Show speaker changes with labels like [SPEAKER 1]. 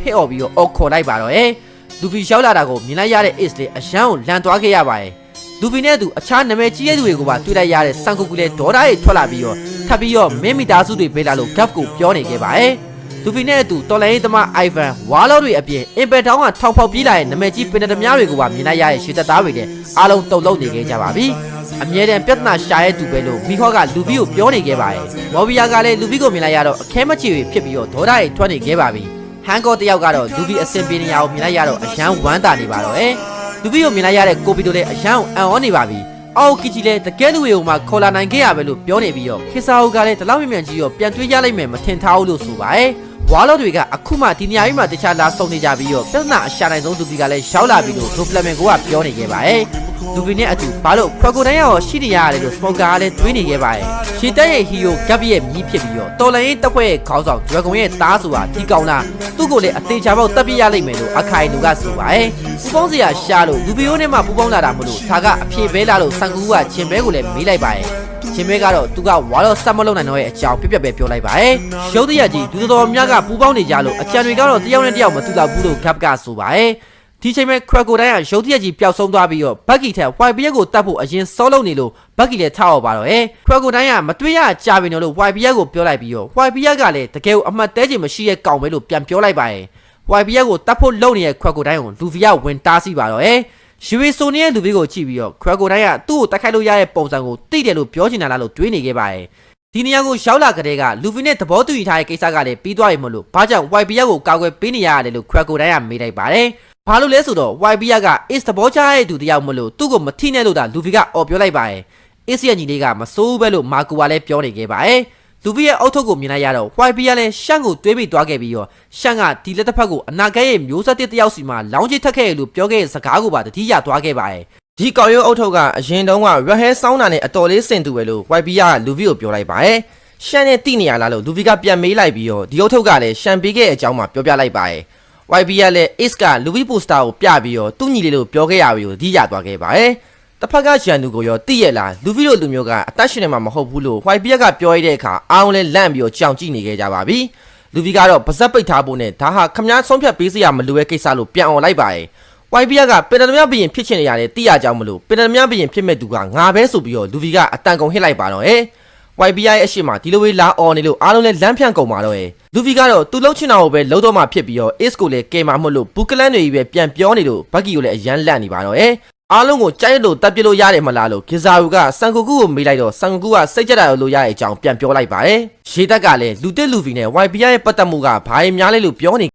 [SPEAKER 1] hit အော်ပြီးတော့အော်ခေါ်လိုက်ပါတော့လူဖီရောက်လာတာကိုမြင်လိုက်ရတဲ့ Ace လေးအရန်ကိုလန်သွားခဲ့ရပါတယ်လူဖီနဲ့သူအခြားနာမည်ကြီးတဲ့သူတွေကိုပါတွေ့လိုက်ရတဲ့ဆန်ကူကူလည်းဒေါ်ဒါတွေထွက်လာပြီးတော့ထပ်ပြီးတော့မင်းမိသားစုတွေပေးလာလို့ Gap ကိုပြောနေခဲ့ပါတယ်လူဖီနဲ့သူတော်လိုင်းသမား Ivan ဝါလော့တွေအပြင် Impact တောင်းကထောင်ဖောက်ပြေးလာတဲ့နာမည်ကြီးပင်တသမားတွေကိုပါမြင်လိုက်ရတဲ့ရှေ့သက်သားတွေနဲ့အားလုံးတုံ့လုံးနေခဲ့ကြပါပြီအမြဲတမ်းပြဿနာရှာရဲသူပဲလို့မိခေါကလူဖီကိုပြောနေခဲ့ပါတယ်မော်ဘီယာကလည်းလူဖီကိုမြင်လိုက်ရတော့အခဲမချေဖြစ်ပြီးတော့ဒေါ်ဒါတွေထွက်နေခဲ့ပါပြီဟန်ကောတယောက်ကတော့လူဖီအစင်ပြေနေရအောင်မြင်လိုက်ရတော့အရန်ဝမ်းသာနေပါတော့လူဖီကိုမြင်လိုက်ရတဲ့ကိုပီတိုလည်းအရန်အံ့ဩနေပါပြီအော်ကီချီလည်းတကယ်လူတွေကိုမှခေါ်လာနိုင်ခဲ့ရပဲလို့ပြောနေပြီးတော့ခေဆာအိုကလည်းဒီလောက်မြန်ကြီးရောပြန်တွေးရလိုက်မယ်မထင်ထားဘူးလို့ဆိုပါတယ်ဝါလော့တွေကအခုမှဒီနေရာကြီးမှာတခြားလာဆုံနေကြပြီးတော့ပြဿနာအရှာနိုင်ဆုံးလူဖီကလည်းရောက်လာပြီးတော့ဒိုဖလမင်ကိုကပြောနေခဲ့ပါတယ်လူဖီနဲ့အတူဘာလို့ခွက်ကိုတိုင်းရောရှိနေရတယ်လို့စမောကာကလည်းတွေးနေခဲ့ပါတယ်ရှီတက်ရဲ့ဟီယိုဂပ်ရဲ့မြီးဖြစ်ပြီးတော့တော်လန်ရေးတပ်ဖွဲ့ရဲ့ခေါင်းဆောင်ဒရဂွန်ရဲ့တားဆိုတာဒီကောင်လားသူ့ကိုလည်းအသေးချာပေါက်တပ်ပြရလိမ့်မယ်လို့အခိုင်လူကဆိုပါတယ်ပူပေါင်းစရာရှာလို့လူဖီယိုနဲ့မှပူပေါင်းလာတာမလို့ဒါကအဖြေပဲလာလို့ဆန်ကူကချင်းဘဲကိုလည်းမေးလိုက်ပါတယ်ချင်းမဲကတော့သူကဝါတော့စက်မလုံးနိုင်တော့ရဲ့အကြောင်းပြပြပဲပြောလိုက်ပါတယ်ရုပ်တရက်ကြီးဒူတော်များကပူပေါင်းနေကြလို့အကြံတွေကတော့တယောက်နဲ့တယောက်မတူတော့ဘူးလို့ဂပ်ကဆိုပါတယ်ဒီချိန်မဲ့ခရကိုတိုင်းကရုပ်တရက်ကြီးပျောက်ဆုံးသွားပြီးတော့ဘက်ကီထက်ဝိုင်ပီယက်ကိုတတ်ဖို့အရင်စောလုံးနေလို့ဘက်ကီလည်းထားအောင်ပါတော့ခရကိုတိုင်းကမတွေ့ရကြပြီနော်လို့ဝိုင်ပီယက်ကိုပြောလိုက်ပြီးတော့ဝိုင်ပီယက်ကလည်းတကယ်ကိုအမှတ်တဲချင်မရှိရဲ့ကောင်ပဲလို့ပြန်ပြောလိုက်ပါတယ်ဝိုင်ပီယက်ကိုတတ်ဖို့လုပ်နေတဲ့ခရကိုတိုင်းကိုလူဗီယာဝင်တားစီပါတော့ယူရီဆိုနီရဲ့လူဗီကိုကြည့်ပြီးတော့ခရကိုတိုင်းကသူ့ကိုတိုက်ခိုက်လို့ရတဲ့ပုံစံကိုသိတယ်လို့ပြောချင်တာလားလို့တွေးနေခဲ့ပါတယ်ဒီနေရာကိုရောက်လာကြတဲ့ကလူဗီနဲ့သဘောတူညီထားတဲ့ကိစ္စကလည်းပြီးသွားပြီမလို့ဘာကြောင့် YBR ကိုကာကွယ်ပေးနေရတယ်လို့ခရကိုတိုင်းကမေးလိုက်ပါတယ်ဘာလို့လဲဆိုတော့ YBR က Ace သဘောချတဲ့သူတယောက်မလို့သူ့ကိုမထိနဲ့လို့ဒါလူဗီကအော်ပြောလိုက်ပါတယ် Ace ရဲ့ညီလေးကမစိုးဘူးပဲလို့မာကိုကလည်းပြောနေခဲ့ပါတယ်လူဗီရဲ့အောက်ထုတ်ကိုမြင်လိုက်ရတော့ YBR လည်းရှန့်ကိုတွေးပြီးသွားခဲ့ပြီးတော့ရှန့်ကဒီလက်တစ်ဖက်ကိုအနာဂတ်ရဲ့မျိုးဆက်တစ်တယောက်စီမှာလောင်းချစ်ထက်ခဲ့လို့ပြောခဲ့တဲ့စကားကိုပါတတိယသွားခဲ့ပါတယ်ဒီကောင်ရုံးအုတ်ထုတ်ကအရင်တုန်းက Red Hair စောင်းတာနဲ့အတော်လေးစင်တူပဲလို့ YBR ကလူဗီကိုပြောလိုက်ပါတယ်ရှန်နဲ့တိနေရလားလို့လူဗီကပြန်မေးလိုက်ပြီးတော့ဒီအုတ်ထုတ်ကလည်းရှန်ပေးခဲ့တဲ့အကြောင်းမှပြောပြလိုက်ပါတယ် YB ကလည်း Ace ကလူဗီပိုစတာကိုပြပြီးတော့သူ့ညီလေးလို့ပြောခဲ့ရပြီးတော့ဒီရသွားခဲ့ပါတယ်တစ်ဖက်ကဂျန်နူကိုရောတိရလားလူဗီတို့လူမျိုးကအသက်ရှင်နေမှာမဟုတ်ဘူးလို့ YB ကပြောရတဲ့အခါအားလုံးလည်းလန့်ပြီးတော့ကြောင်ကြည့်နေခဲ့ကြပါပြီလူဗီကတော့ပါဇက်ပိတ်ထားဖို့နဲ့ဒါဟာခမားဆုံးဖြတ်ပေးစရာမလိုတဲ့ကိစ္စလို့ပြန်អော်လိုက်ပါတယ်YB ကပင်တမဘရင်ဖြစ်ချင်နေရတယ်တိရကြောင်းမလို့ပင်တမဘရင်ဖြစ်မဲ့သူကငါပဲဆိုပြီးတော့လူဗီကအတန်ကုန်ဟစ်လိုက်ပါတော့YBR ရဲ့အရှိမဒီလိုဝေးလာအော်နေလို့အားလုံးလည်းလမ်းဖြန့်ကုန်ပါတော့လူဗီကတော့သူလှုပ်ချင်တာကိုပဲလှုပ်တော့မှဖြစ်ပြီးတော့ Ace ကိုလည်းကဲမှာမဟုတ်လို့ဘူးကလန်တွေကြီးပဲပြန်ပြောနေလို့ဘက်ကီကိုလည်းအရန်လန့်နေပါတော့အားလုံးကိုကြိုက်လို့တပ်ပြလို့ရတယ်မလားလို့ဂီဇာယူကဆန်ကူကူကိုမေးလိုက်တော့ဆန်ကူကူကစိတ်ကြက်တာလို့ရတဲ့အကြောင်းပြန်ပြောလိုက်ပါတယ်ရှေးတက်ကလည်းလူတစ်လူဗီနဲ့ YBR ရဲ့ပတ်သက်မှုကဘာရင်များလဲလို့ပြောနေ